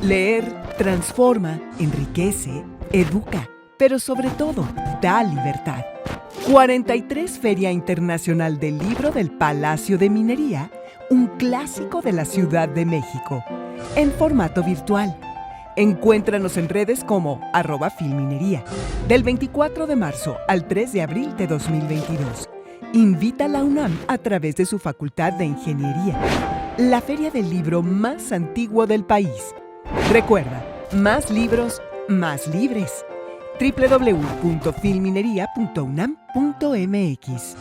Leer transforma, enriquece, educa, pero sobre todo da libertad. 43 Feria Internacional del Libro del Palacio de Minería, un clásico de la Ciudad de México, en formato virtual. Encuéntranos en redes como @filminería, del 24 de marzo al 3 de abril de 2022. Invita a la UNAM a través de su Facultad de Ingeniería, la feria del libro más antiguo del país. Recuerda, más libros, más libres. www.filminería.unam.mx.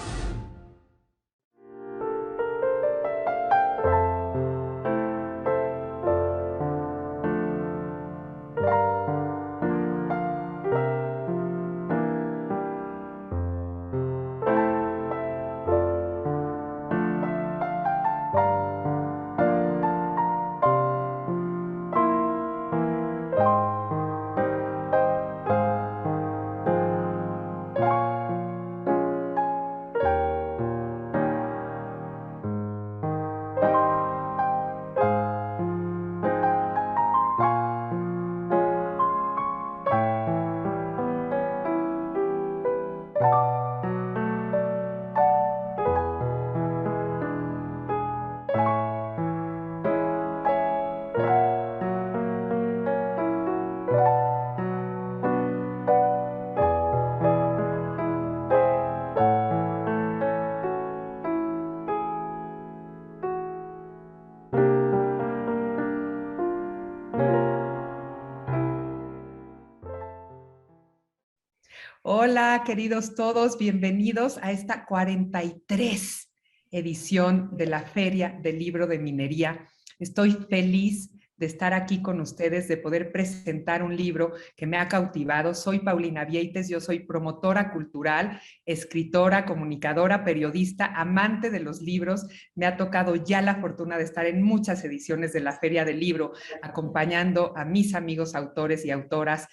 Hola, queridos todos, bienvenidos a esta 43 edición de la Feria del Libro de Minería. Estoy feliz de estar aquí con ustedes, de poder presentar un libro que me ha cautivado. Soy Paulina Vieites, yo soy promotora cultural, escritora, comunicadora, periodista, amante de los libros. Me ha tocado ya la fortuna de estar en muchas ediciones de la Feria del Libro, acompañando a mis amigos autores y autoras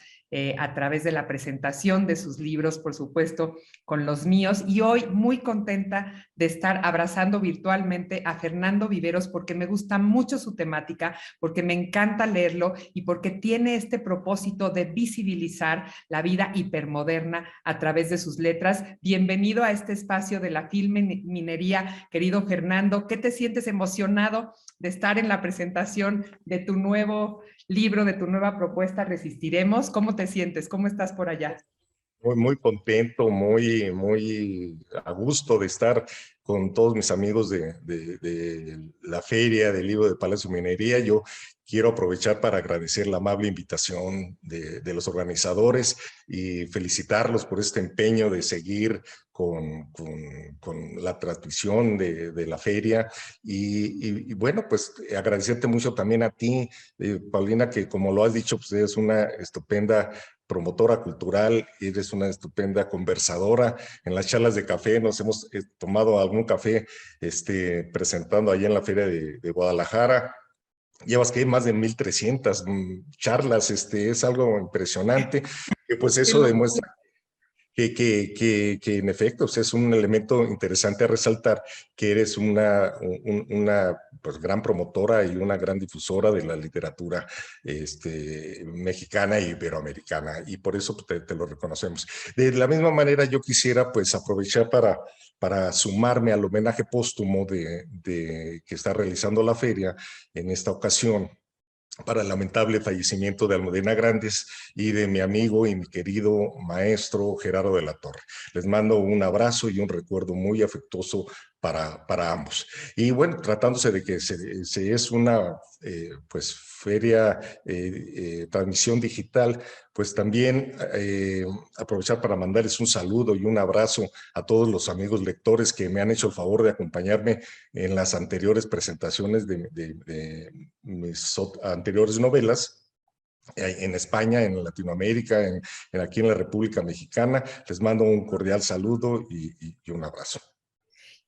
a través de la presentación de sus libros, por supuesto, con los míos. Y hoy muy contenta de estar abrazando virtualmente a Fernando Viveros porque me gusta mucho su temática, porque me encanta leerlo y porque tiene este propósito de visibilizar la vida hipermoderna a través de sus letras. Bienvenido a este espacio de la Filminería, querido Fernando. ¿Qué te sientes emocionado de estar en la presentación de tu nuevo libro, de tu nueva propuesta, Resistiremos? ¿Cómo te sientes? ¿Cómo estás por allá? Muy contento, muy a gusto de estar con todos mis amigos de la Feria del Libro de Palacio Minería. Yo quiero aprovechar para agradecer la amable invitación de los organizadores y felicitarlos por este empeño de seguir con la transmisión de la feria. Y bueno, pues agradecerte mucho también a ti, Paulina, que como lo has dicho, pues eres una estupenda promotora cultural, eres una estupenda conversadora. En las charlas de café nos hemos tomado algún café presentando allá en la Feria de Guadalajara. Llevas que más de 1,300 charlas, es algo impresionante, que pues Qué eso locura. demuestra que en efecto pues es un elemento interesante a resaltar, que eres una pues, gran promotora y una gran difusora de la literatura mexicana e iberoamericana, y por eso pues, te lo reconocemos. De la misma manera, yo quisiera pues aprovechar para sumarme al homenaje póstumo que está realizando la feria en esta ocasión, para el lamentable fallecimiento de Almudena Grandes y de mi amigo y mi querido maestro Gerardo de la Torre. Les mando un abrazo y un recuerdo muy afectuoso para ambos. Y bueno, tratándose de que se es una pues feria, transmisión digital, pues también aprovechar para mandarles un saludo y un abrazo a todos los amigos lectores que me han hecho el favor de acompañarme en las anteriores presentaciones de mis anteriores novelas en España, en Latinoamérica, aquí en la República Mexicana. Les mando un cordial saludo y un abrazo.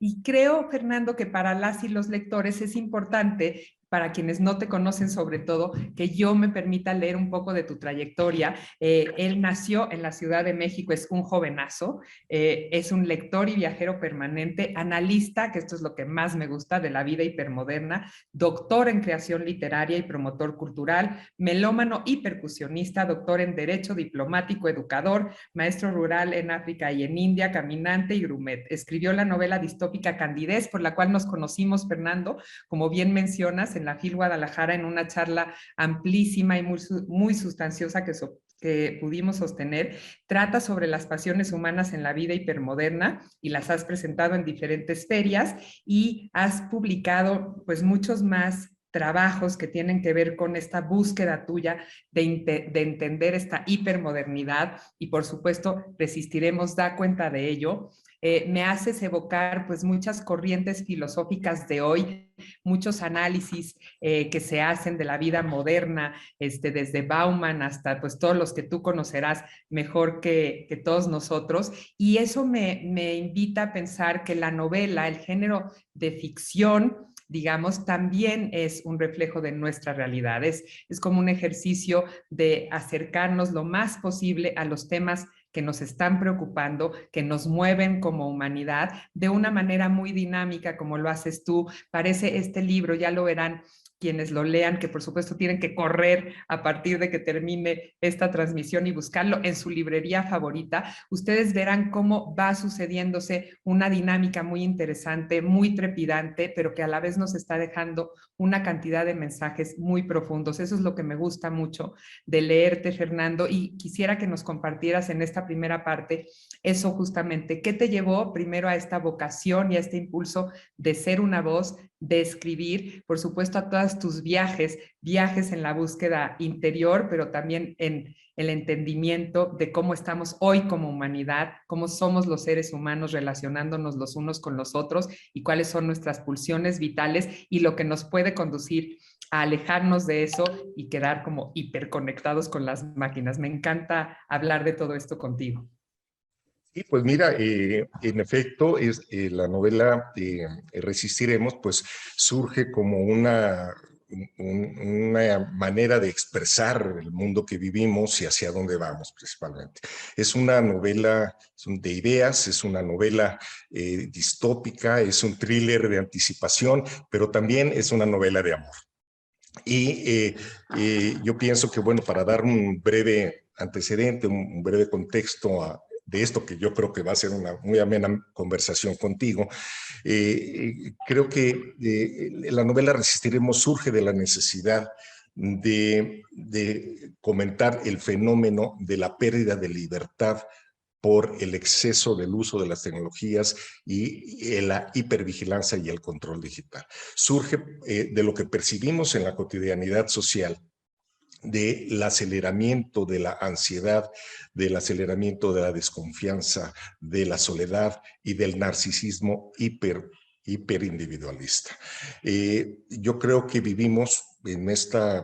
Y creo, Fernando, que para las y los lectores es importante para quienes no te conocen sobre todo, que yo me permita leer un poco de tu trayectoria. Él nació en la Ciudad de México, es un jovenazo, es un lector y viajero permanente, analista, que esto es lo que más me gusta de la vida hipermoderna, doctor en creación literaria y promotor cultural, melómano y percusionista, doctor en Derecho, diplomático, educador, maestro rural en África y en India, caminante y grumet. Escribió la novela distópica Candidez, por la cual nos conocimos, Fernando, como bien mencionas, en la FIL Guadalajara, en una charla amplísima y muy sustanciosa que pudimos sostener. Trata sobre las pasiones humanas en la vida hipermoderna y las has presentado en diferentes ferias y has publicado pues muchos más trabajos que tienen que ver con esta búsqueda tuya de entender esta hipermodernidad y por supuesto Resistiremos da cuenta de ello. Me haces evocar pues muchas corrientes filosóficas de hoy, muchos análisis que se hacen de la vida moderna, desde Bauman hasta pues todos los que tú conocerás mejor que todos nosotros, y eso me invita a pensar que la novela, el género de ficción, digamos, también es un reflejo de nuestra realidad. Es como un ejercicio de acercarnos lo más posible a los temas que nos están preocupando, que nos mueven como humanidad, de una manera muy dinámica, como lo haces tú. Parece este libro, ya lo verán quienes lo lean, que por supuesto tienen que correr a partir de que termine esta transmisión y buscarlo en su librería favorita. Ustedes verán cómo va sucediéndose una dinámica muy interesante, muy trepidante, pero que a la vez nos está dejando una cantidad de mensajes muy profundos. Eso es lo que me gusta mucho de leerte, Fernando, y quisiera que nos compartieras en esta primera parte eso justamente. ¿Qué te llevó primero a esta vocación y a este impulso de ser una voz, de escribir, por supuesto a todas tus viajes en la búsqueda interior, pero también en el entendimiento de cómo estamos hoy como humanidad, cómo somos los seres humanos relacionándonos los unos con los otros y cuáles son nuestras pulsiones vitales y lo que nos puede conducir a alejarnos de eso y quedar como hiperconectados con las máquinas? Me encanta hablar de todo esto contigo. Y pues mira, en efecto, la novela Resistiremos, pues surge como una manera de expresar el mundo que vivimos y hacia dónde vamos principalmente. Es una novela de ideas, es una novela distópica, es un thriller de anticipación, pero también es una novela de amor. Y yo pienso que, bueno, para dar un breve antecedente, un breve contexto de esto, que yo creo que va a ser una muy amena conversación contigo, creo que la novela Resistiremos surge de la necesidad de comentar el fenómeno de la pérdida de libertad por el exceso del uso de las tecnologías y la hipervigilancia y el control digital. Surge de lo que percibimos en la cotidianidad social, del aceleramiento de la ansiedad, del aceleramiento de la desconfianza, de la soledad y del narcisismo hiperindividualista. Yo creo que vivimos en esta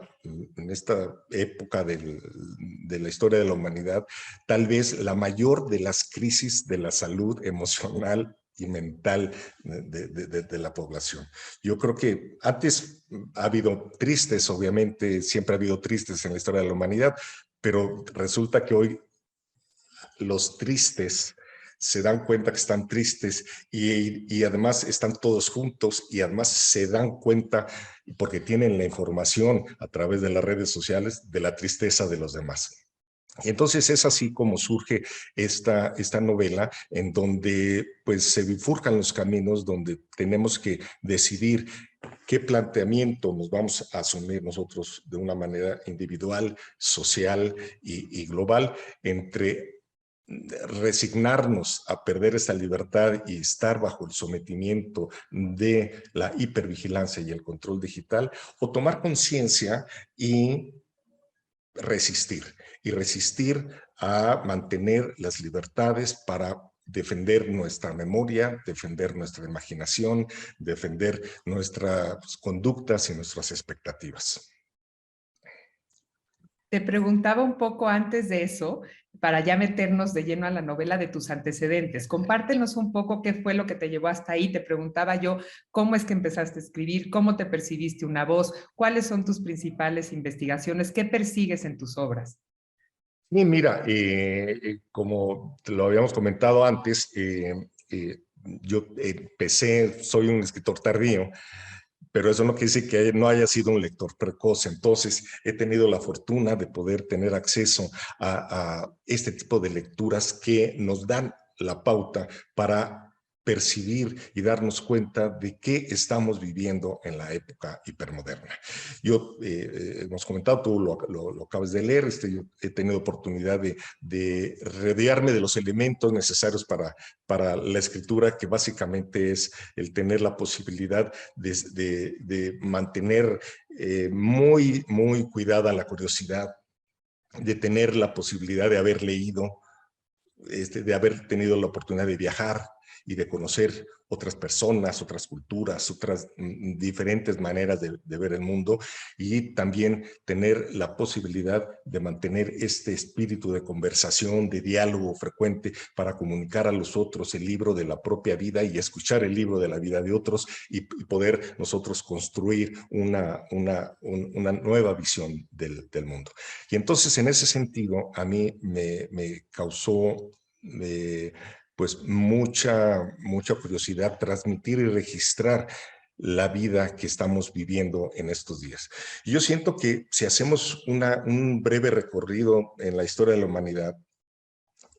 época de la historia de la humanidad, tal vez la mayor de las crisis de la salud emocional y mental de la población. Yo creo que antes ha habido tristes, obviamente, siempre ha habido tristes en la historia de la humanidad, pero resulta que hoy los tristes se dan cuenta que están tristes y además están todos juntos y además se dan cuenta, porque tienen la información a través de las redes sociales, de la tristeza de los demás. Y entonces es así como surge esta novela, en donde pues se bifurcan los caminos, donde tenemos que decidir qué planteamiento nos vamos a asumir nosotros de una manera individual, social y global, entre resignarnos a perder esa libertad y estar bajo el sometimiento de la hipervigilancia y el control digital, o tomar conciencia y resistir a mantener las libertades para defender nuestra memoria, defender nuestra imaginación, defender nuestras conductas y nuestras expectativas. Te preguntaba un poco antes de eso, para ya meternos de lleno a la novela, de tus antecedentes. Compártenos un poco qué fue lo que te llevó hasta ahí. Te preguntaba yo cómo es que empezaste a escribir, cómo te percibiste una voz, cuáles son tus principales investigaciones, qué persigues en tus obras. Y mira, como te lo habíamos comentado antes, yo empecé, soy un escritor tardío, pero eso no quiere decir que no haya sido un lector precoz. Entonces, he tenido la fortuna de poder tener acceso a este tipo de lecturas que nos dan la pauta para percibir y darnos cuenta de qué estamos viviendo en la época hipermoderna. Yo, hemos comentado, tú lo acabas de leer, yo he tenido oportunidad de rodearme de los elementos necesarios para la escritura, que básicamente es el tener la posibilidad de mantener muy cuidada la curiosidad, de tener la posibilidad de haber leído, de haber tenido la oportunidad de viajar y de conocer otras personas, otras culturas, otras diferentes maneras de ver el mundo, y también tener la posibilidad de mantener este espíritu de conversación, de diálogo frecuente para comunicar a los otros el libro de la propia vida y escuchar el libro de la vida de otros y poder nosotros construir una nueva visión del mundo. Y entonces, en ese sentido, a mí me causó pues mucha curiosidad transmitir y registrar la vida que estamos viviendo en estos días. Y yo siento que si hacemos un breve recorrido en la historia de la humanidad,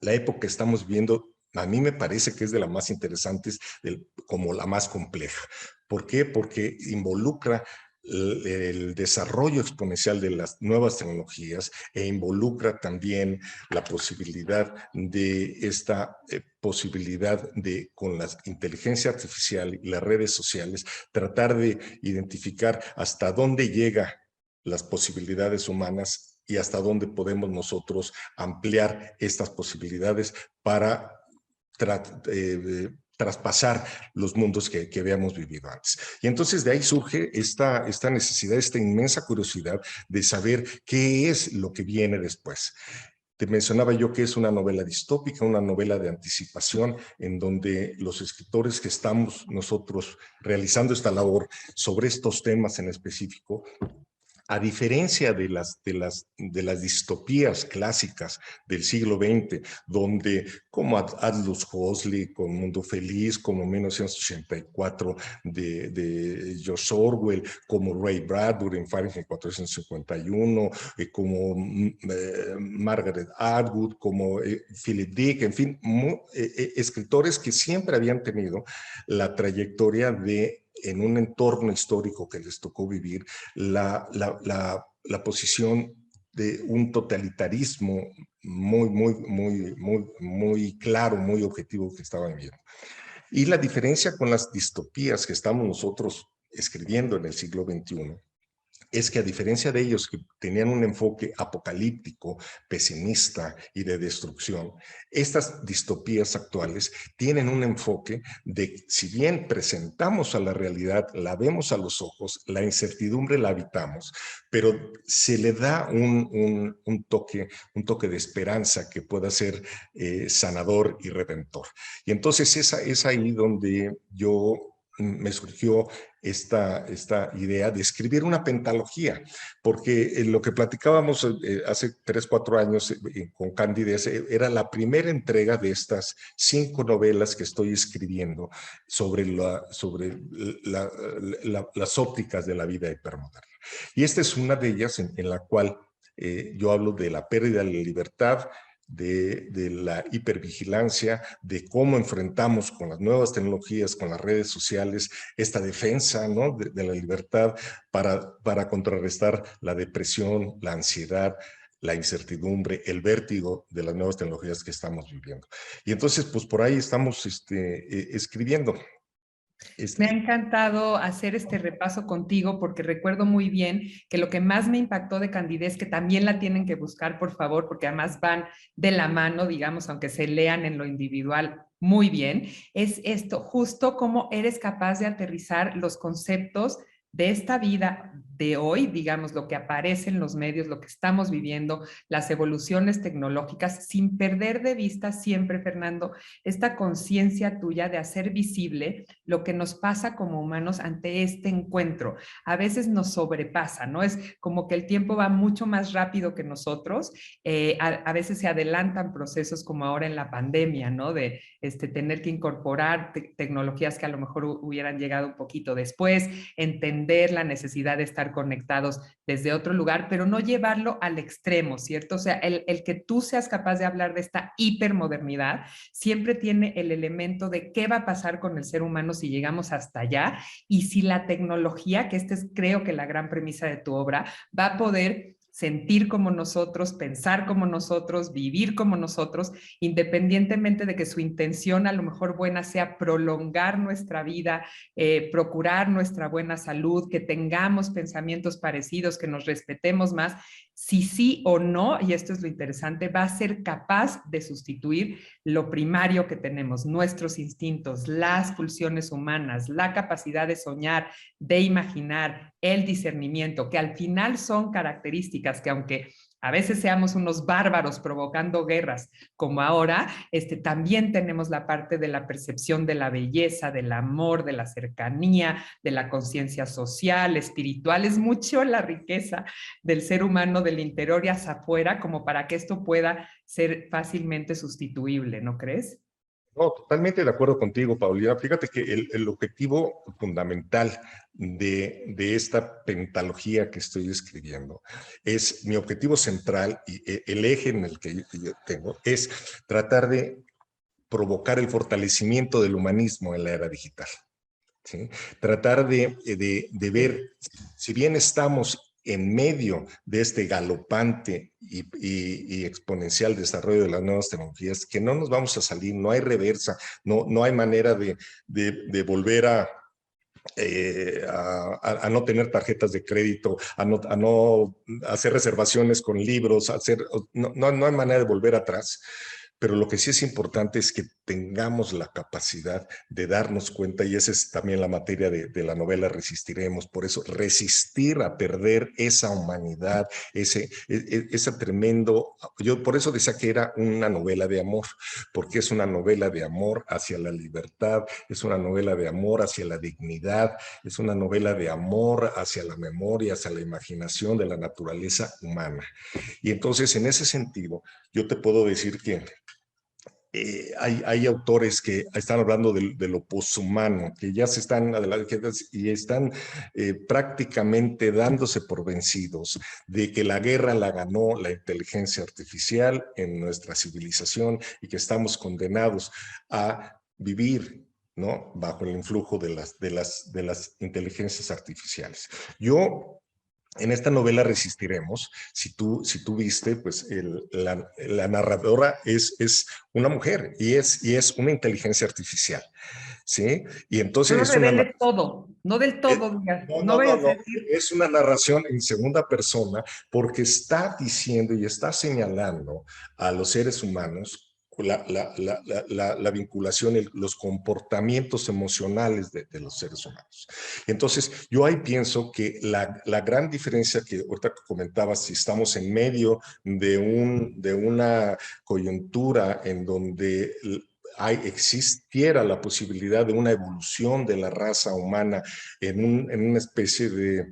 la época que estamos viendo, a mí me parece que es de las más interesantes, como la más compleja. ¿Por qué? Porque involucra el desarrollo exponencial de las nuevas tecnologías e involucra también la posibilidad de esta posibilidad de, con la inteligencia artificial y las redes sociales, tratar de identificar hasta dónde llega las posibilidades humanas y hasta dónde podemos nosotros ampliar estas posibilidades para traspasar los mundos que habíamos vivido antes. Y entonces de ahí surge esta necesidad, esta inmensa curiosidad de saber qué es lo que viene después. Te mencionaba yo que es una novela distópica, una novela de anticipación, en donde los escritores que estamos nosotros realizando esta labor sobre estos temas en específico, a diferencia de las distopías clásicas del siglo XX, donde como Aldous Huxley, con Mundo Feliz, como 1984 de George Orwell, como Ray Bradbury en Fahrenheit 451, como Margaret Atwood, como Philip Dick, en fin, escritores que siempre habían tenido la trayectoria de, en un entorno histórico que les tocó vivir, la posición de un totalitarismo muy claro, muy objetivo que estaban viendo. Y la diferencia con las distopías que estamos nosotros escribiendo en el siglo XXI es que, a diferencia de ellos, que tenían un enfoque apocalíptico, pesimista y de destrucción, estas distopías actuales tienen un enfoque de, si bien presentamos a la realidad, la vemos a los ojos, la incertidumbre la habitamos, pero se le da un toque de esperanza que pueda ser sanador y redentor. Y entonces es ahí donde me surgió esta idea de escribir una pentalogía, porque lo que platicábamos hace 3, 4 años con Candidez era la primera entrega de estas 5 novelas que estoy escribiendo sobre las ópticas de la vida hipermoderna. Y esta es una de ellas en la cual yo hablo de la pérdida de la libertad, de la hipervigilancia, de cómo enfrentamos con las nuevas tecnologías, con las redes sociales, esta defensa, ¿no?, de la libertad para contrarrestar la depresión, la ansiedad, la incertidumbre, el vértigo de las nuevas tecnologías que estamos viviendo. Y entonces, pues por ahí estamos escribiendo. Me ha encantado hacer este repaso contigo, porque recuerdo muy bien que lo que más me impactó de Candidez, que también la tienen que buscar, por favor, porque además van de la mano, digamos, aunque se lean en lo individual muy bien, es esto, justo cómo eres capaz de aterrizar los conceptos de esta vida de hoy, digamos, lo que aparece en los medios, lo que estamos viviendo, las evoluciones tecnológicas, sin perder de vista siempre, Fernando, esta conciencia tuya de hacer visible lo que nos pasa como humanos ante este encuentro. A veces nos sobrepasa, ¿no? Es como que el tiempo va mucho más rápido que nosotros. A veces se adelantan procesos como ahora en la pandemia, ¿no? De tener que incorporar tecnologías que a lo mejor hubieran llegado un poquito después, entender la necesidad de estar conectados desde otro lugar, pero no llevarlo al extremo, ¿cierto? O sea, el que tú seas capaz de hablar de esta hipermodernidad siempre tiene el elemento de qué va a pasar con el ser humano si llegamos hasta allá y si la tecnología, que esta es creo que la gran premisa de tu obra, va a poder sentir como nosotros, pensar como nosotros, vivir como nosotros, independientemente de que su intención a lo mejor buena sea prolongar nuestra vida, procurar nuestra buena salud, que tengamos pensamientos parecidos, que nos respetemos más, si sí o no, y esto es lo interesante, va a ser capaz de sustituir lo primario que tenemos, nuestros instintos, las pulsiones humanas, la capacidad de soñar, de imaginar, el discernimiento, que al final son características que aunque a veces seamos unos bárbaros provocando guerras, como ahora, también tenemos la parte de la percepción de la belleza, del amor, de la cercanía, de la conciencia social, espiritual. Es mucho la riqueza del ser humano del interior y hacia afuera como para que esto pueda ser fácilmente sustituible, ¿no crees? No, totalmente de acuerdo contigo, Paulina. Fíjate que el objetivo fundamental de esta pentalogía que estoy escribiendo es mi objetivo central y el eje en el que yo tengo es tratar de provocar el fortalecimiento del humanismo en la era digital. ¿Sí? Tratar de ver, si bien estamos en medio de este galopante y exponencial desarrollo de las nuevas tecnologías, que no nos vamos a salir, no hay reversa, no hay manera de volver a no tener tarjetas de crédito, a no hacer reservaciones con libros, no hay manera de volver atrás. Pero lo que sí es importante es que tengamos la capacidad de darnos cuenta, y esa es también la materia de la novela Resistiremos, por eso resistir a perder esa humanidad, ese tremendo, yo por eso decía que era una novela de amor, porque es una novela de amor hacia la libertad, es una novela de amor hacia la dignidad, es una novela de amor hacia la memoria, hacia la imaginación de la naturaleza humana. Y entonces, en ese sentido, yo te puedo decir que hay autores que están hablando de lo poshumano, que ya se están adelantando y están prácticamente dándose por vencidos de que la guerra la ganó la inteligencia artificial en nuestra civilización y que estamos condenados a vivir, ¿no?, bajo el influjo de las inteligencias artificiales. Yo en esta novela Resistiremos, si tú viste, pues la narradora es una mujer y es una inteligencia artificial, ¿sí? Y No entonces lo es una... reveles todo, no del todo, digas, no vayas a No, decir. es una narración en segunda persona porque está diciendo y está señalando a los seres humanos la vinculación, los comportamientos emocionales de los seres humanos. Entonces, yo ahí pienso que la gran diferencia que ahorita comentabas, si estamos en medio de una coyuntura en donde existiera la posibilidad de una evolución de la raza humana en una especie de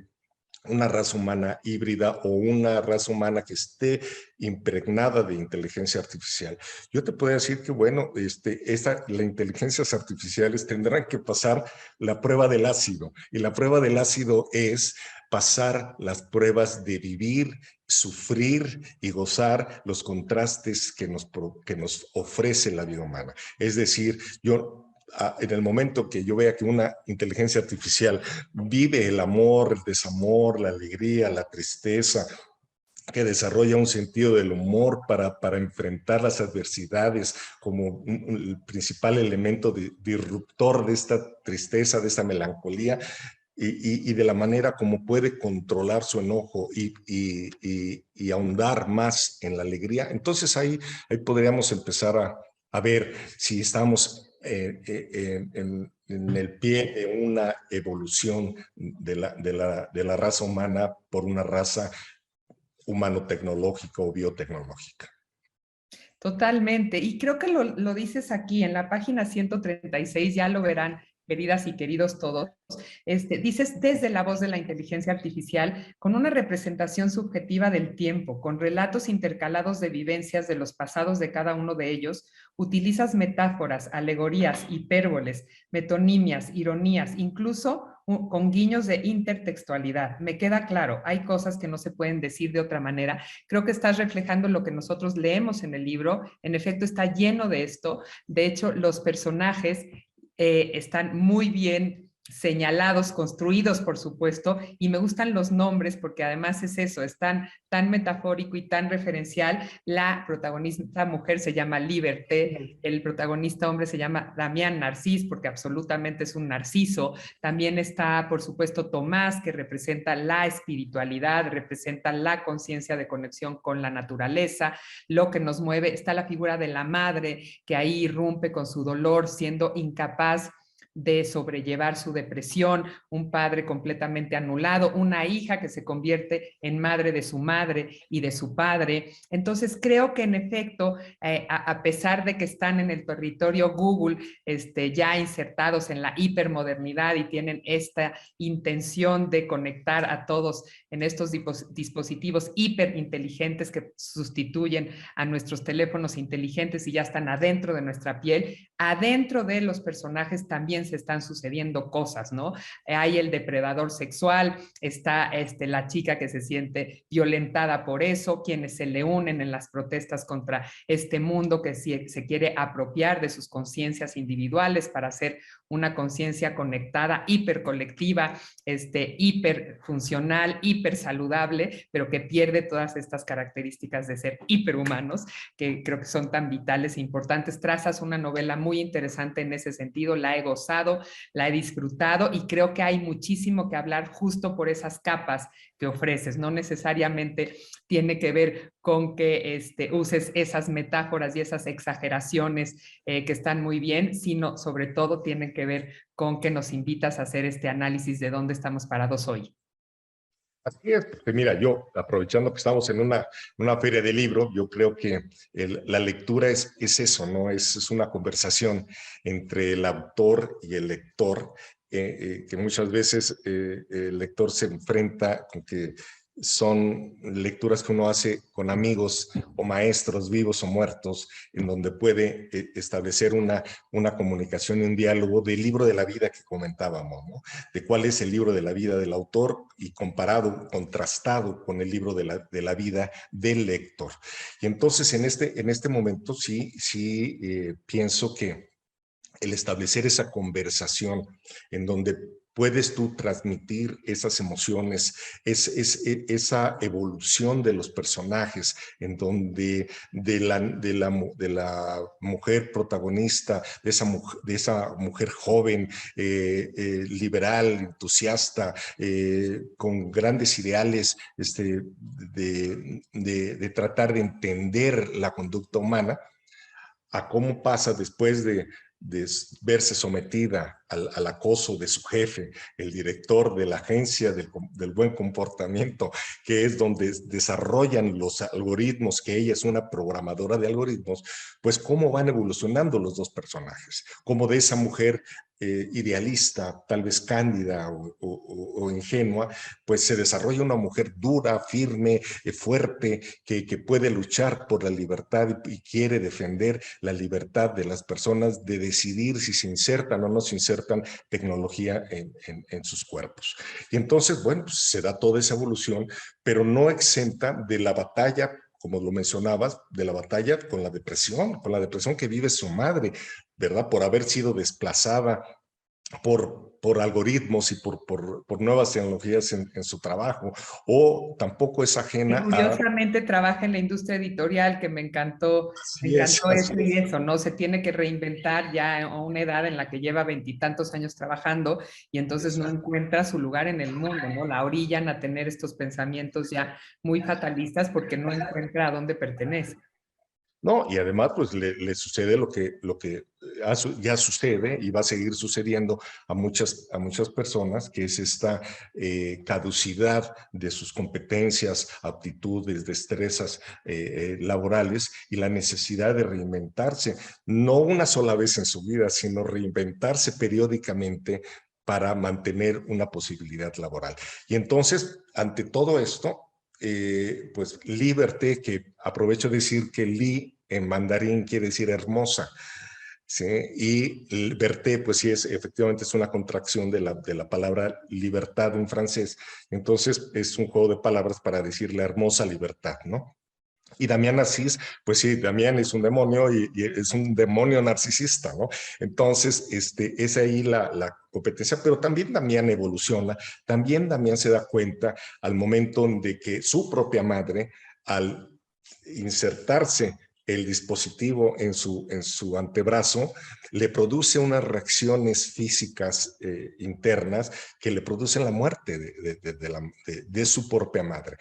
una raza humana híbrida o una raza humana que esté impregnada de inteligencia artificial. Yo te puedo decir que, bueno, las inteligencias artificiales tendrán que pasar la prueba del ácido, y la prueba del ácido es pasar las pruebas de vivir, sufrir y gozar los contrastes que nos ofrece la vida humana. Es decir, en el momento que yo vea que una inteligencia artificial vive el amor, el desamor, la alegría, la tristeza, que desarrolla un sentido del humor para enfrentar las adversidades como el principal elemento disruptor de esta tristeza, de esta melancolía, y de la manera como puede controlar su enojo y ahondar más en la alegría. Entonces ahí podríamos empezar a ver si estamos en el pie de una evolución de la raza humana por una raza humano-tecnológica o biotecnológica. Totalmente. Y creo que lo dices aquí en la página 136, ya lo verán, queridas y queridos todos. Dices desde la voz de la inteligencia artificial, con una representación subjetiva del tiempo, con relatos intercalados de vivencias de los pasados de cada uno de ellos, utilizas metáforas, alegorías, hipérboles, metonimias, ironías, incluso con guiños de intertextualidad. Me queda claro, hay cosas que no se pueden decir de otra manera. Creo que estás reflejando lo que nosotros leemos en el libro. En efecto, está lleno de esto. De hecho, los personajes están muy bien señalados, construidos, por supuesto, y me gustan los nombres porque además es eso, es tan metafórico y tan referencial. La protagonista mujer se llama Liberté, el protagonista hombre se llama Damián Narcís, porque absolutamente es un narciso. También está, por supuesto, Tomás, que representa la espiritualidad, representa la conciencia de conexión con la naturaleza, lo que nos mueve. Está la figura de la madre, que ahí irrumpe con su dolor, siendo incapaz de sobrellevar su depresión, un padre completamente anulado, una hija que se convierte en madre de su madre y de su padre. Entonces creo que en efecto, a pesar de que están en el territorio Google, ya insertados en la hipermodernidad y tienen esta intención de conectar a todos en estos dispositivos hiperinteligentes que sustituyen a nuestros teléfonos inteligentes y ya están adentro de nuestra piel, adentro de los personajes también se están sucediendo cosas, ¿no? Hay el depredador sexual, está la chica que se siente violentada por eso, quienes se le unen en las protestas contra este mundo que se quiere apropiar de sus conciencias individuales para hacer una conciencia conectada, hipercolectiva, hiperfuncional, hipersaludable, pero que pierde todas estas características de ser hiperhumanos, que creo que son tan vitales e importantes. Trazas una novela muy interesante en ese sentido, la he gozado, la he disfrutado y creo que hay muchísimo que hablar justo por esas capas que ofreces. No necesariamente tiene que ver con que uses esas metáforas y esas exageraciones que están muy bien, sino sobre todo tienen que ver con que nos invitas a hacer este análisis de dónde estamos parados hoy. Así es, porque mira, yo aprovechando que estamos en una feria de libro, yo creo que la lectura es eso, ¿no? Es una conversación entre el autor y el lector, que muchas veces el lector se enfrenta con que son lecturas que uno hace con amigos o maestros vivos o muertos, en donde puede establecer una comunicación y un diálogo del libro de la vida que comentábamos, ¿no? De cuál es el libro de la vida del autor y comparado, contrastado con el libro de la vida del lector. Y entonces en este momento sí pienso que el establecer esa conversación en donde puedes tú transmitir esas emociones, esa evolución de los personajes, en donde de la mujer protagonista, de esa mujer joven, liberal, entusiasta, con grandes ideales, de tratar de entender la conducta humana, a cómo pasa después de verse sometida al acoso de su jefe, el director de la agencia del buen comportamiento, que es donde desarrollan los algoritmos, que ella es una programadora de algoritmos, pues cómo van evolucionando los dos personajes, como de esa mujer idealista, tal vez cándida o ingenua, pues se desarrolla una mujer dura, firme, fuerte, que puede luchar por la libertad y quiere defender la libertad de las personas de decidir si se insertan o no se insertan tecnología en sus cuerpos. Y entonces, bueno, pues se da toda esa evolución, pero no exenta de la batalla, como lo mencionabas, de la batalla con la depresión que vive su madre, ¿verdad? Por haber sido desplazada por algoritmos y por nuevas tecnologías en su trabajo, o tampoco es Que ajena a... curiosamente trabaja en la industria editorial, que me encantó eso y eso, ¿no? Se tiene que reinventar ya a una edad en la que lleva 20 y tantos años trabajando y entonces no encuentra su lugar en el mundo, ¿no? La orillan a tener estos pensamientos ya muy fatalistas porque no encuentra a dónde pertenece. ¿no? Y además, pues le sucede lo que ya sucede y va a seguir sucediendo a muchas personas, que es esta caducidad de sus competencias, aptitudes, destrezas laborales, y la necesidad de reinventarse, no una sola vez en su vida, sino reinventarse periódicamente para mantener una posibilidad laboral. Y entonces, ante todo esto, pues liberté, que aprovecho de decir que li en mandarín quiere decir hermosa, ¿sí? Y liberté, pues sí, efectivamente es una contracción de la palabra libertad en francés. Entonces es un juego de palabras para decir la hermosa libertad, ¿no? Y Damián Narcís, pues sí, Damián es un demonio y es un demonio narcisista, ¿no? Entonces, es ahí la competencia, pero también Damián evoluciona, también Damián se da cuenta al momento de que su propia madre, al insertarse el dispositivo en su antebrazo, le produce unas reacciones físicas internas que le producen la muerte de su propia madre.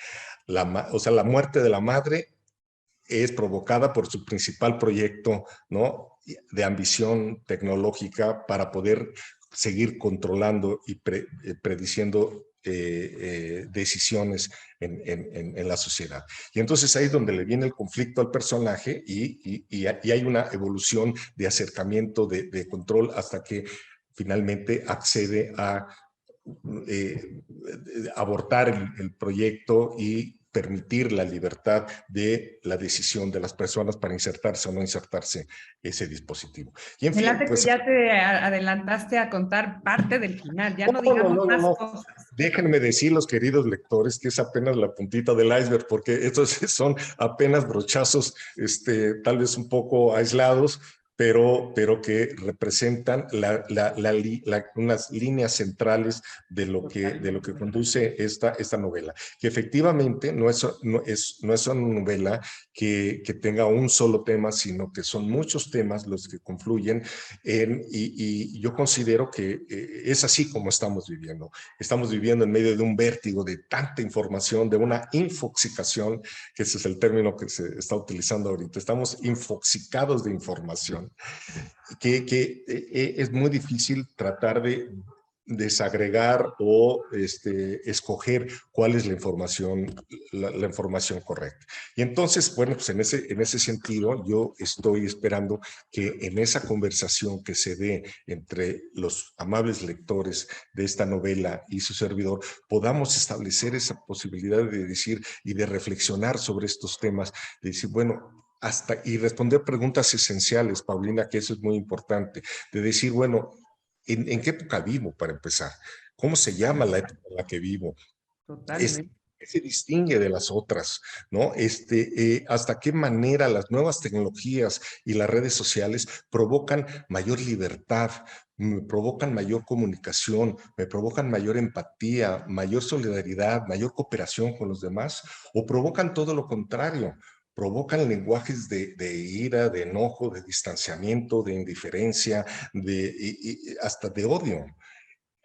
O sea, la muerte de la madre es provocada por su principal proyecto, ¿no?, de ambición tecnológica para poder seguir controlando y prediciendo decisiones en la sociedad. Y entonces ahí es donde le viene el conflicto al personaje y hay una evolución de acercamiento, de control, hasta que finalmente accede a abortar el proyecto y permitir la libertad de la decisión de las personas para insertarse o no insertarse ese dispositivo. Y en Me fin, late que pues... ya te adelantaste a contar parte del final, ya no No, no, digamos no, no, más no. cosas. Déjenme decir, los queridos lectores, que es apenas la puntita del iceberg, porque estos son apenas brochazos, tal vez un poco aislados, pero que representan unas líneas centrales de lo que conduce esta novela, que efectivamente no es una novela que tenga un solo tema, sino que son muchos temas los que confluyen y yo considero que es así como estamos viviendo. Estamos viviendo en medio de un vértigo de tanta información, de una infoxicación, que ese es el término que se está utilizando ahorita. Estamos infoxicados de información, que es muy difícil tratar de desagregar o escoger cuál es la información correcta. Y entonces, bueno, pues en ese sentido, yo estoy esperando que en esa conversación que se dé entre los amables lectores de esta novela y su servidor, podamos establecer esa posibilidad de decir y de reflexionar sobre estos temas, de decir, bueno, y responder preguntas esenciales, Paulina, que eso es muy importante, de decir, bueno, ¿en qué época vivo, para empezar? ¿Cómo se llama la época en la que vivo? Totalmente. ¿Qué se distingue de las otras? ¿No? ¿Hasta qué manera las nuevas tecnologías y las redes sociales provocan mayor libertad, me provocan mayor comunicación, me provocan mayor empatía, mayor solidaridad, mayor cooperación con los demás, o provocan todo lo contrario? Provocan lenguajes de ira, de enojo, de distanciamiento, de indiferencia, hasta de odio.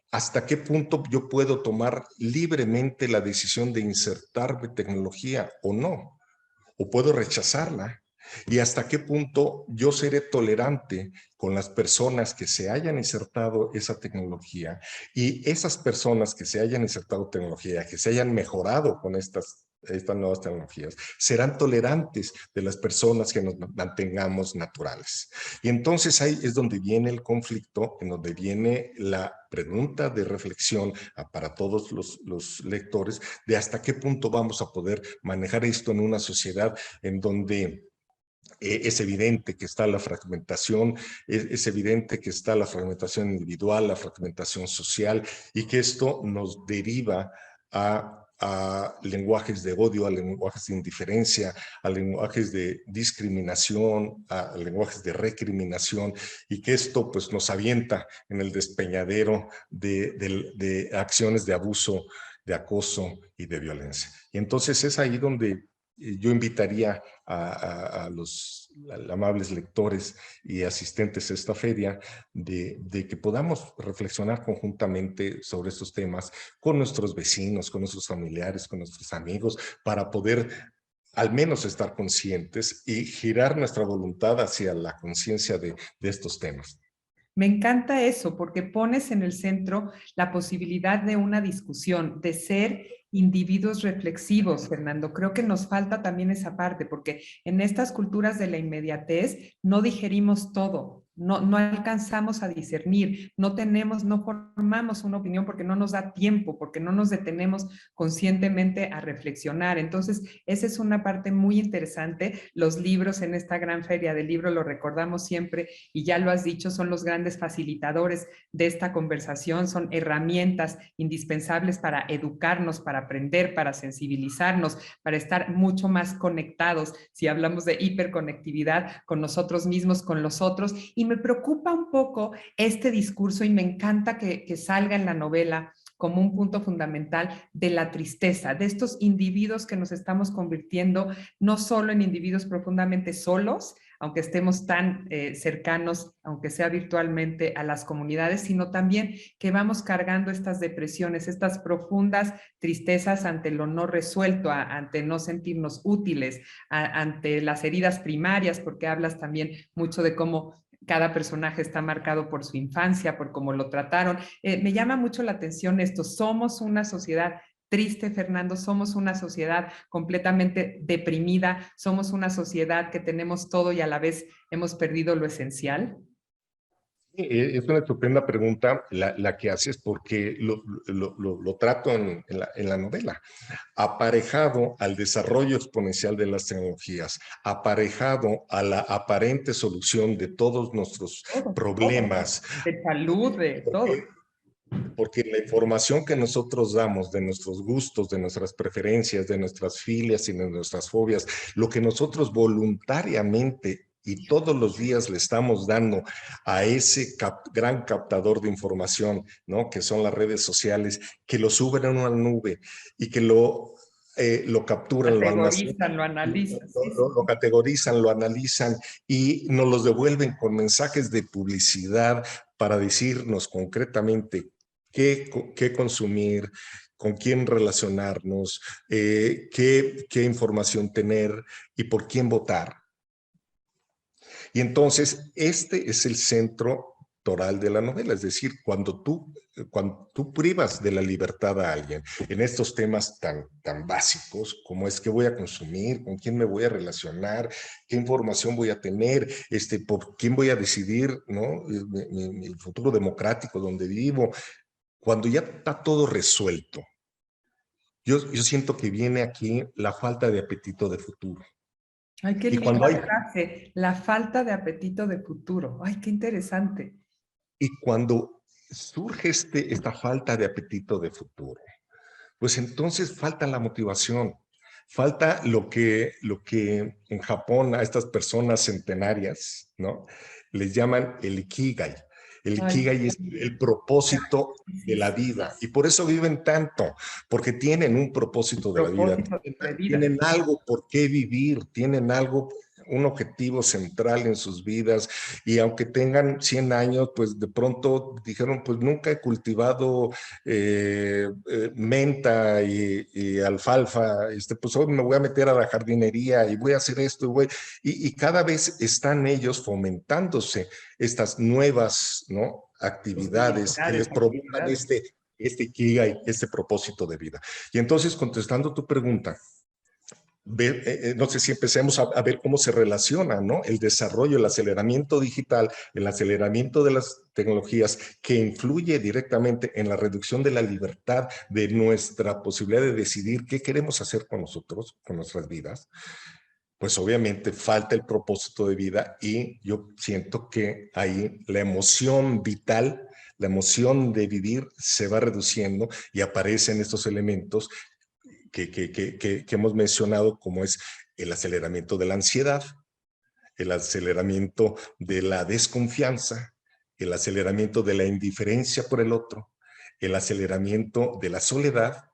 ¿Hasta qué punto yo puedo tomar libremente la decisión de insertarme tecnología o no? ¿O puedo rechazarla? ¿Y hasta qué punto yo seré tolerante con las personas que se hayan insertado esa tecnología, y esas personas que se hayan insertado tecnología, que se hayan mejorado con estas nuevas tecnologías, serán tolerantes de las personas que nos mantengamos naturales? Y entonces ahí es donde viene el conflicto, en donde viene la pregunta de reflexión para todos los lectores, de hasta qué punto vamos a poder manejar esto en una sociedad en donde es evidente que está la fragmentación, es evidente que está la fragmentación individual, la fragmentación social, y que esto nos deriva a lenguajes de odio, a lenguajes de indiferencia, a lenguajes de discriminación, a lenguajes de recriminación, y que esto pues nos avienta en el despeñadero de acciones de abuso, de acoso y de violencia. Y entonces es ahí donde yo invitaría a los amables lectores y asistentes a esta feria de que podamos reflexionar conjuntamente sobre estos temas con nuestros vecinos, con nuestros familiares, con nuestros amigos, para poder al menos estar conscientes y girar nuestra voluntad hacia la conciencia de estos temas. Me encanta eso porque pones en el centro la posibilidad de una discusión, de ser individuos reflexivos, Fernando. Creo que nos falta también esa parte porque en estas culturas de la inmediatez no digerimos todo. No alcanzamos a discernir, no formamos una opinión porque no nos da tiempo, porque no nos detenemos conscientemente a reflexionar. Entonces, esa es una parte muy interesante. Los libros en esta gran feria del libro, lo recordamos siempre, y ya lo has dicho, son los grandes facilitadores de esta conversación, son herramientas indispensables para educarnos, para aprender, para sensibilizarnos, para estar mucho más conectados, si hablamos de hiperconectividad con nosotros mismos, con los otros, y me preocupa un poco este discurso y me encanta que salga en la novela como un punto fundamental de la tristeza, de estos individuos que nos estamos convirtiendo no solo en individuos profundamente solos, aunque estemos tan cercanos, aunque sea virtualmente, a las comunidades, sino también que vamos cargando estas depresiones, estas profundas tristezas ante lo no resuelto, ante no sentirnos útiles, ante las heridas primarias, porque hablas también mucho de cómo cada personaje está marcado por su infancia, por cómo lo trataron. Me llama mucho la atención esto. Somos una sociedad triste, Fernando, somos una sociedad completamente deprimida, somos una sociedad que tenemos todo y a la vez hemos perdido lo esencial. Es una estupenda pregunta la que haces porque lo trato en la novela. Aparejado al desarrollo exponencial de las tecnologías, aparejado a la aparente solución de todos nuestros problemas. De salud, de todo. Porque la información que nosotros damos de nuestros gustos, de nuestras preferencias, de nuestras filias y de nuestras fobias, lo que nosotros voluntariamente y todos los días le estamos dando a ese gran captador de información, ¿no? Que son las redes sociales, que lo suben a una nube y que lo capturan, lo almacenan, lo analizan. lo categorizan, lo analizan y nos los devuelven con mensajes de publicidad para decirnos concretamente qué consumir, con quién relacionarnos, qué información tener y por quién votar. Y entonces, este es el centro toral de la novela, es decir, cuando tú privas de la libertad a alguien en estos temas tan básicos como es qué voy a consumir, con quién me voy a relacionar, qué información voy a tener, por quién voy a decidir, ¿no? Mi futuro democrático donde vivo, cuando ya está todo resuelto, yo siento que viene aquí la falta de apetito de futuro. Ay, qué Y linda cuando hay frase, la falta de apetito de futuro. Ay, qué interesante. Y cuando surge esta falta de apetito de futuro, pues entonces falta la motivación, falta lo que en Japón a estas personas centenarias, ¿no? Les llaman el ikigai. El Ay, ikigai es el propósito de sí, la sí, vida y por eso viven tanto, porque tienen un propósito de la vida, propósito de vida. tienen algo por qué vivir, tienen algo, un objetivo central en sus vidas y aunque tengan 100 años, pues de pronto dijeron, pues nunca he cultivado menta y alfalfa, pues hoy me voy a meter a la jardinería y voy a hacer esto, y cada vez están ellos fomentándose estas nuevas, ¿no? Actividades que les provocan este ikigai, este propósito de vida. Y entonces, contestando tu pregunta, no sé si empecemos a ver cómo se relaciona, ¿no? El desarrollo, el aceleramiento digital, el aceleramiento de las tecnologías que influye directamente en la reducción de la libertad, de nuestra posibilidad de decidir qué queremos hacer con nosotros, con nuestras vidas. Pues obviamente falta el propósito de vida y yo siento que ahí la emoción vital, la emoción de vivir se va reduciendo y aparecen estos elementos que hemos mencionado, como es el aceleramiento de la ansiedad, el aceleramiento de la desconfianza, el aceleramiento de la indiferencia por el otro, el aceleramiento de la soledad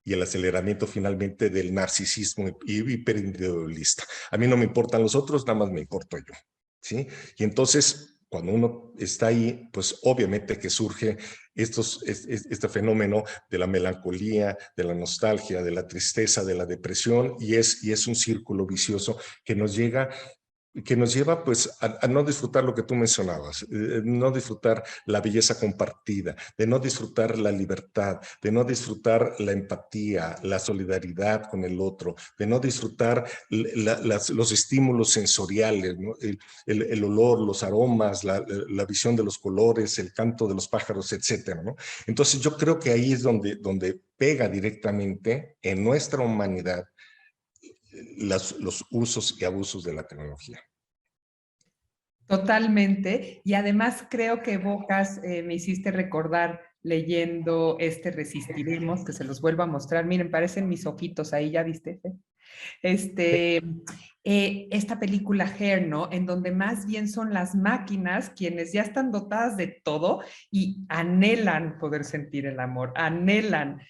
y el aceleramiento finalmente del narcisismo hiperindividualista. A mí no me importan los otros, nada más me importo yo, ¿sí? Y entonces cuando uno está ahí, pues obviamente que surge este fenómeno de la melancolía, de la nostalgia, de la tristeza, de la depresión, y es un círculo vicioso que nos lleva pues a no disfrutar lo que tú mencionabas, no disfrutar la belleza compartida, de no disfrutar la libertad, de no disfrutar la empatía, la solidaridad con el otro, de no disfrutar los estímulos sensoriales, ¿no? El olor, los aromas, la visión de los colores, el canto de los pájaros, etcétera, ¿no? Entonces yo creo que ahí es donde pega directamente en nuestra humanidad los usos y abusos de la tecnología. Totalmente. Y además creo que evocas, me hiciste recordar leyendo Resistiremos, que se los vuelvo a mostrar. Miren, parecen mis ojitos ahí, ¿ya viste, Fe? Esta película Hair, ¿no? En donde más bien son las máquinas quienes ya están dotadas de todo y anhelan poder sentir el amor, anhelan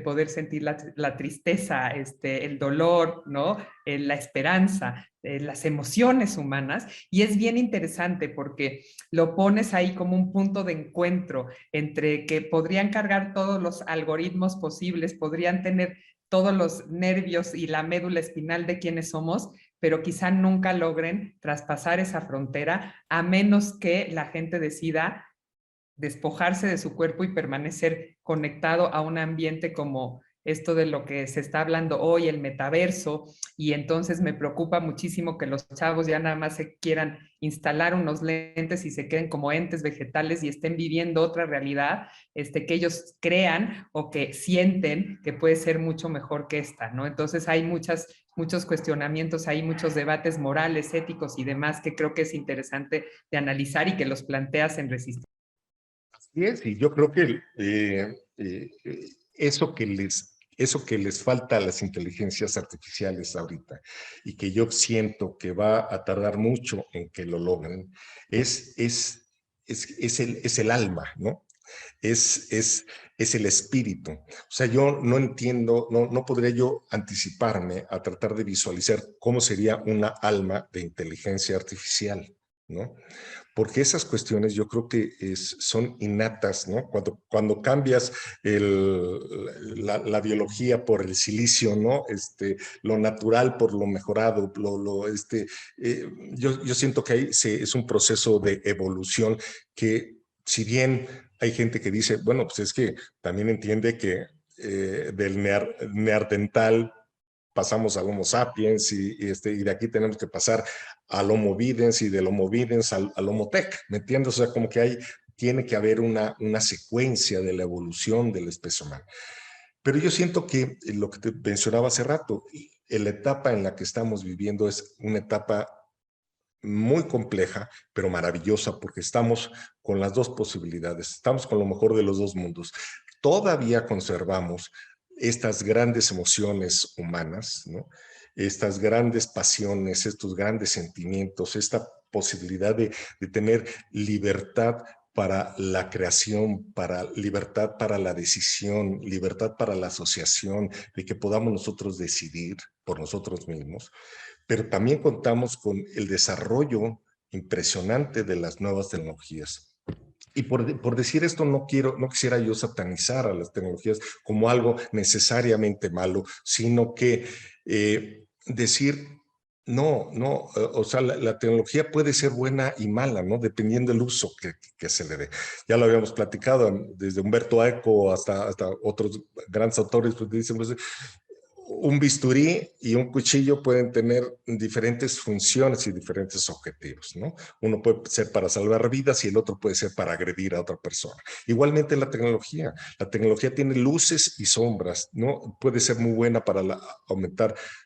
poder sentir la tristeza, el dolor, ¿no? La esperanza, las emociones humanas. Y es bien interesante porque lo pones ahí como un punto de encuentro entre que podrían cargar todos los algoritmos posibles, podrían tener todos los nervios y la médula espinal de quienes somos, pero quizá nunca logren traspasar esa frontera a menos que la gente decida despojarse de su cuerpo y permanecer conectado a un ambiente como esto de lo que se está hablando hoy, el metaverso, y entonces me preocupa muchísimo que los chavos ya nada más se quieran instalar unos lentes y se queden como entes vegetales y estén viviendo otra realidad, que ellos crean o que sienten que puede ser mucho mejor que esta, ¿no? Entonces hay muchos cuestionamientos, hay muchos debates morales, éticos y demás que creo que es interesante de analizar y que los planteas en Resistencia. Así es, y yo creo que eso que les falta a las inteligencias artificiales ahorita y que yo siento que va a tardar mucho en que lo logren, es el alma, ¿no? Es el espíritu. O sea, yo no entiendo, no podría yo anticiparme a tratar de visualizar cómo sería una alma de inteligencia artificial, ¿no? Porque esas cuestiones yo creo que son innatas, ¿no? Cuando cambias la biología por el silicio, ¿no? Lo natural por lo mejorado, yo siento que ahí es un proceso de evolución que, si bien hay gente que dice, bueno, pues es que también entiende que del neandertal pasamos al Homo sapiens y de aquí tenemos que pasar al Homo videns y del Homo videns al Homo tech, ¿me entiendes? O sea, como que tiene que haber una secuencia de la evolución de la especie humana. Pero yo siento que lo que te mencionaba hace rato, la etapa en la que estamos viviendo es una etapa muy compleja, pero maravillosa, porque estamos con las dos posibilidades, estamos con lo mejor de los dos mundos. Todavía conservamos estas grandes emociones humanas, ¿no? Estas grandes pasiones, estos grandes sentimientos, esta posibilidad de tener libertad para la creación, libertad para la decisión, libertad para la asociación, de que podamos nosotros decidir por nosotros mismos, pero también contamos con el desarrollo impresionante de las nuevas tecnologías. Y por decir esto, no quisiera yo satanizar a las tecnologías como algo necesariamente malo, sino que decir, no, o sea, la tecnología puede ser buena y mala, ¿no? Dependiendo del uso que se le dé. Ya lo habíamos platicado, desde Humberto Eco hasta otros grandes autores, pues dicen, pues, un bisturí y un cuchillo pueden tener diferentes funciones y diferentes objetivos, ¿no? Uno puede ser para salvar vidas y el otro puede ser para agredir a otra persona. Igualmente la tecnología tiene luces y sombras, ¿no? Puede ser muy buena para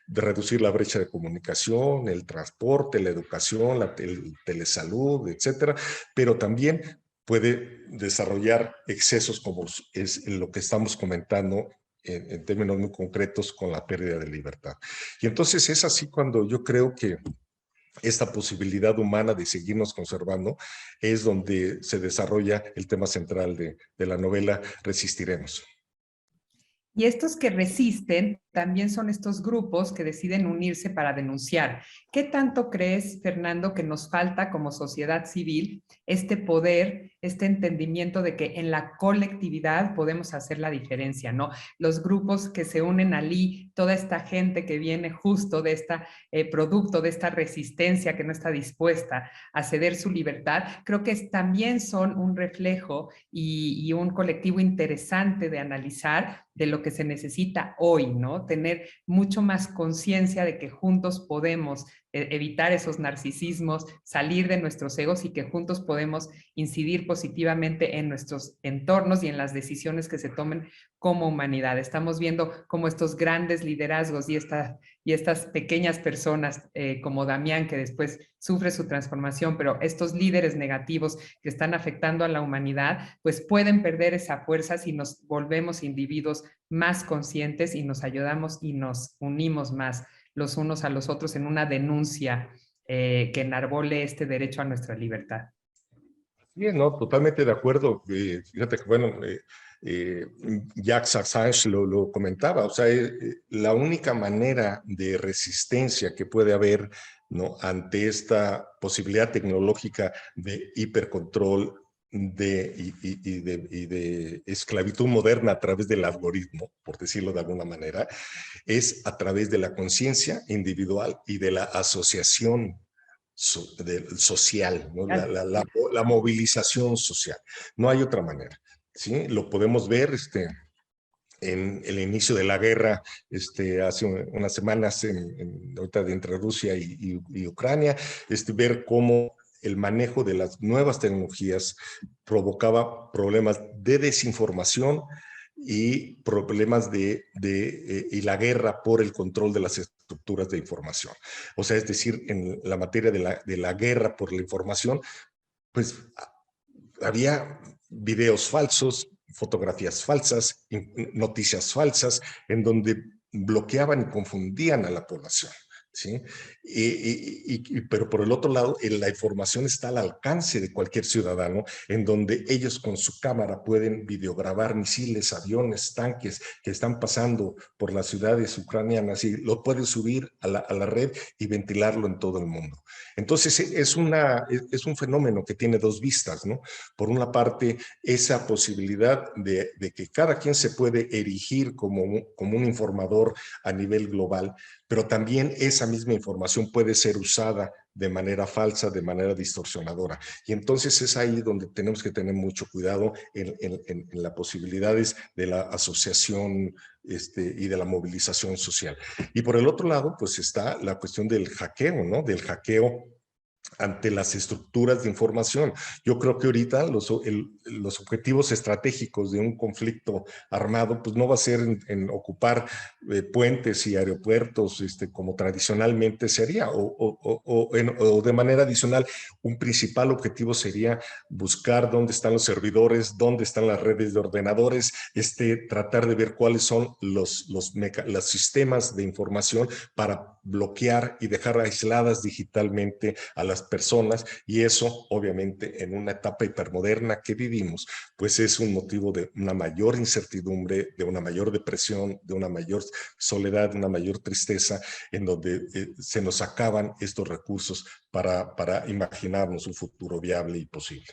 reducir la brecha de comunicación, el transporte, la educación, el telesalud, etcétera, pero también puede desarrollar excesos como es lo que estamos comentando en términos muy concretos con la pérdida de libertad. Y entonces es así cuando yo creo que esta posibilidad humana de seguirnos conservando es donde se desarrolla el tema central de la novela Resistiremos. Y estos que resisten también son estos grupos que deciden unirse para denunciar. ¿Qué tanto crees, Fernando, que nos falta como sociedad civil este poder, este entendimiento de que en la colectividad podemos hacer la diferencia, ¿no? Los grupos que se unen allí, toda esta gente que viene justo de este producto, de esta resistencia que no está dispuesta a ceder su libertad, creo que también son un reflejo y un colectivo interesante de analizar de lo que se necesita hoy, ¿no? Tener mucho más conciencia de que juntos podemos evitar esos narcisismos, salir de nuestros egos y que juntos podemos incidir positivamente en nuestros entornos y en las decisiones que se tomen como humanidad. Estamos viendo cómo estos grandes liderazgos y estas pequeñas personas como Damián, que después sufre su transformación, pero estos líderes negativos que están afectando a la humanidad, pues pueden perder esa fuerza si nos volvemos individuos más conscientes y nos ayudamos y nos unimos más los unos a los otros en una denuncia que enarbole este derecho a nuestra libertad. Bien, no, totalmente de acuerdo. Fíjate que, bueno, Jacques Assange lo comentaba, o sea, la única manera de resistencia que puede haber, ¿no?, ante esta posibilidad tecnológica de hipercontrol y de esclavitud moderna a través del algoritmo, por decirlo de alguna manera, es a través de la conciencia individual y de la asociación social, ¿no? La movilización social. No hay otra manera, ¿sí? Lo podemos ver en el inicio de la guerra hace unas semanas ahorita entre Rusia y Ucrania, ver cómo el manejo de las nuevas tecnologías provocaba problemas de desinformación y problemas y la guerra por el control de las estructuras de información. O sea, es decir, en la materia de la guerra por la información, pues había videos falsos, fotografías falsas, noticias falsas, en donde bloqueaban y confundían a la población. ¿Sí? Pero por el otro lado, la información está al alcance de cualquier ciudadano, en donde ellos con su cámara pueden videograbar misiles, aviones, tanques que están pasando por las ciudades ucranianas y lo pueden subir a la red y ventilarlo en todo el mundo. Entonces es un fenómeno que tiene dos vistas, ¿no? Por una parte, esa posibilidad de que cada quien se puede erigir como un informador a nivel global, pero también esa misma información puede ser usada de manera falsa, de manera distorsionadora. Y entonces es ahí donde tenemos que tener mucho cuidado en las posibilidades de la asociación y de la movilización social. Y por el otro lado, pues está la cuestión del hackeo, ¿no? Del hackeo ante las estructuras de información. Yo creo que ahorita los objetivos estratégicos de un conflicto armado, pues no va a ser en ocupar puentes y aeropuertos como tradicionalmente sería, o de manera adicional, un principal objetivo sería buscar dónde están los servidores, dónde están las redes de ordenadores, tratar de ver cuáles son los sistemas de información para bloquear y dejar aisladas digitalmente a las personas, y eso obviamente en una etapa hipermoderna que vivimos, pues es un motivo de una mayor incertidumbre, de una mayor depresión, de una mayor soledad, de una mayor tristeza, en donde se nos acaban estos recursos para imaginarnos un futuro viable y posible.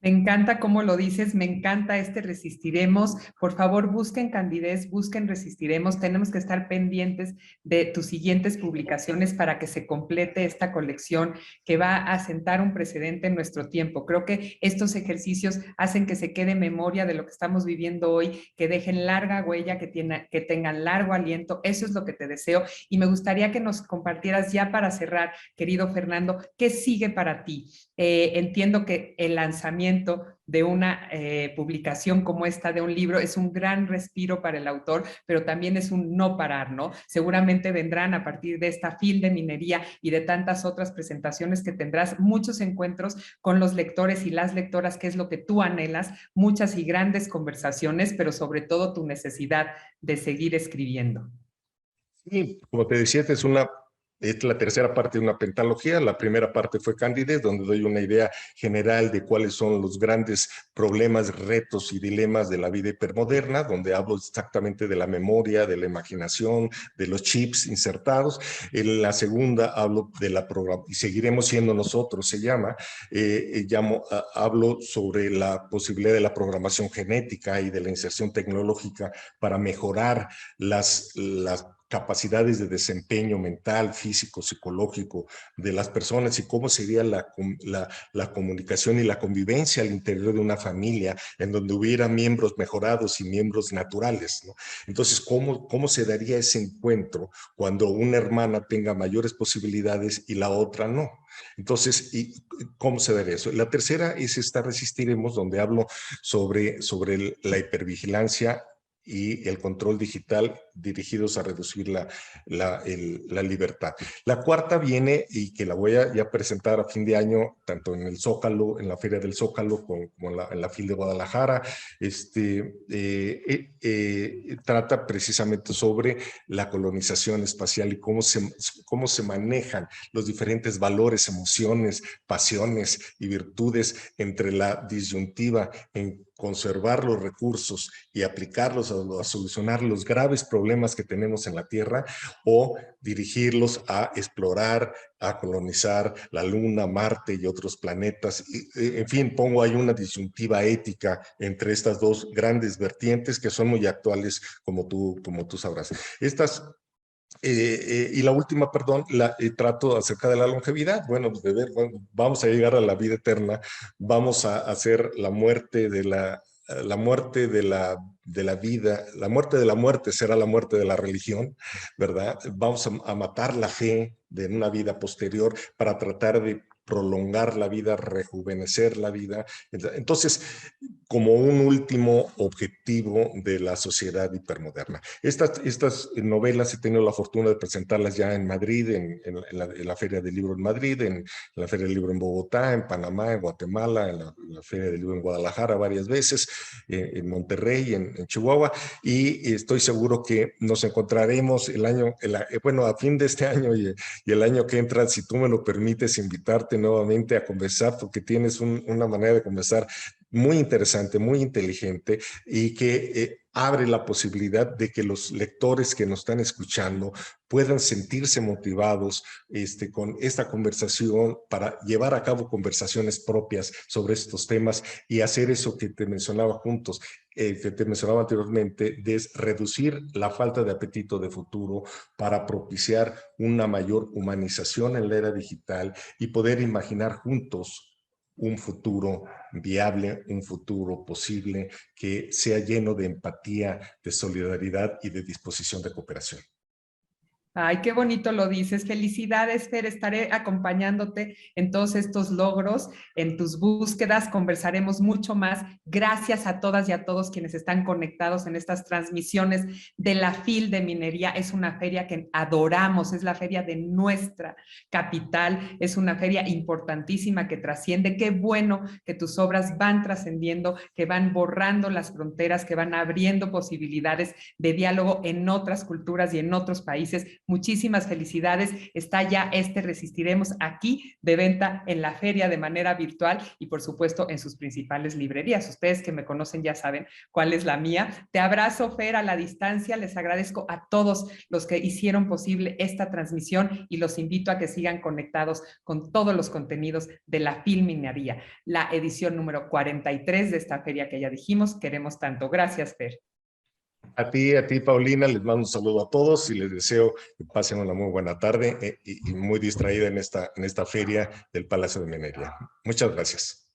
Me encanta cómo lo dices, me encanta resistiremos. Por favor, busquen Candidez, busquen resistiremos. Tenemos que estar pendientes de tus siguientes publicaciones para que se complete esta colección que va a sentar un precedente en nuestro tiempo. Creo que estos ejercicios hacen que se quede memoria de lo que estamos viviendo hoy, que dejen larga huella, que tengan largo aliento. Eso es lo que te deseo. Y me gustaría que nos compartieras ya para cerrar, querido Fernando, ¿qué sigue para ti? Entiendo que el lanzamiento de una publicación como esta de un libro es un gran respiro para el autor, pero también es un no parar, ¿no? Seguramente vendrán a partir de esta FIL de minería y de tantas otras presentaciones que tendrás, muchos encuentros con los lectores y las lectoras, que es lo que tú anhelas, muchas y grandes conversaciones, pero sobre todo tu necesidad de seguir escribiendo. Sí, como te decía, esta es una es la tercera parte de una pentalogía. La primera parte fue Candidez, donde doy una idea general de cuáles son los grandes problemas, retos y dilemas de la vida hipermoderna, donde hablo exactamente de la memoria, de la imaginación, de los chips insertados. En la segunda hablo de la programación, y seguiremos siendo nosotros, se llama, hablo sobre la posibilidad de la programación genética y de la inserción tecnológica para mejorar las capacidades de desempeño mental, físico, psicológico de las personas y cómo sería la comunicación y la convivencia al interior de una familia en donde hubiera miembros mejorados y miembros naturales, ¿no? Entonces, ¿cómo se daría ese encuentro cuando una hermana tenga mayores posibilidades y la otra no? Entonces, ¿cómo se daría eso? La tercera es esta Resistiremos, donde hablo sobre la hipervigilancia y el control digital dirigidos a reducir la libertad. La cuarta viene, y que la voy a ya presentar a fin de año, tanto en el Zócalo, en la Feria del Zócalo, como en la FIL de Guadalajara, trata precisamente sobre la colonización espacial y cómo se manejan los diferentes valores, emociones, pasiones y virtudes entre la disyuntiva en conservar los recursos y aplicarlos a solucionar los graves problemas que tenemos en la Tierra, o dirigirlos a explorar, a colonizar la Luna, Marte y otros planetas. En fin, pongo ahí una disyuntiva ética entre estas dos grandes vertientes que son muy actuales, como tú sabrás. Y la última, perdón, trato acerca de la longevidad. Bueno, pues vamos a llegar a la vida eterna, vamos a hacer la muerte de la muerte de la vida, la muerte de la muerte será la muerte de la religión, ¿verdad? Vamos a matar la fe de una vida posterior para tratar de prolongar la vida, rejuvenecer la vida. Entonces, como un último objetivo de la sociedad hipermoderna. Estas novelas he tenido la fortuna de presentarlas ya en Madrid, en la Feria del Libro en Madrid, en la Feria del Libro en Bogotá, en Panamá, en Guatemala, en la Feria del Libro en Guadalajara varias veces, en Monterrey, en Chihuahua, y estoy seguro que nos encontraremos bueno, a fin de este año y el año que entra, si tú me lo permites, invitarte nuevamente a conversar, porque tienes una manera de conversar muy interesante, muy inteligente, y que abre la posibilidad de que los lectores que nos están escuchando puedan sentirse motivados con esta conversación para llevar a cabo conversaciones propias sobre estos temas y hacer eso que te mencionaba que te mencionaba anteriormente, de reducir la falta de apetito de futuro para propiciar una mayor humanización en la era digital y poder imaginar juntos un futuro viable, un futuro posible que sea lleno de empatía, de solidaridad y de disposición de cooperación. Ay, qué bonito lo dices. Felicidades, Fer. Estaré acompañándote en todos estos logros, en tus búsquedas. Conversaremos mucho más. Gracias a todas y a todos quienes están conectados en estas transmisiones de la FIL de Minería. Es una feria que adoramos, es la feria de nuestra capital. Es una feria importantísima que trasciende. Qué bueno que tus obras van trascendiendo, que van borrando las fronteras, que van abriendo posibilidades de diálogo en otras culturas y en otros países. Muchísimas felicidades. Está ya Resistiremos aquí de venta en la feria de manera virtual y por supuesto en sus principales librerías. Ustedes que me conocen ya saben cuál es la mía. Te abrazo, Fer, a la distancia. Les agradezco a todos los que hicieron posible esta transmisión y los invito a que sigan conectados con todos los contenidos de la FIL Minería, la edición número 43 de esta feria que ya dijimos queremos tanto. Gracias, Fer. A ti, Paulina, les mando un saludo a todos y les deseo que pasen una muy buena tarde y muy distraída en esta feria del Palacio de Minería. Muchas gracias.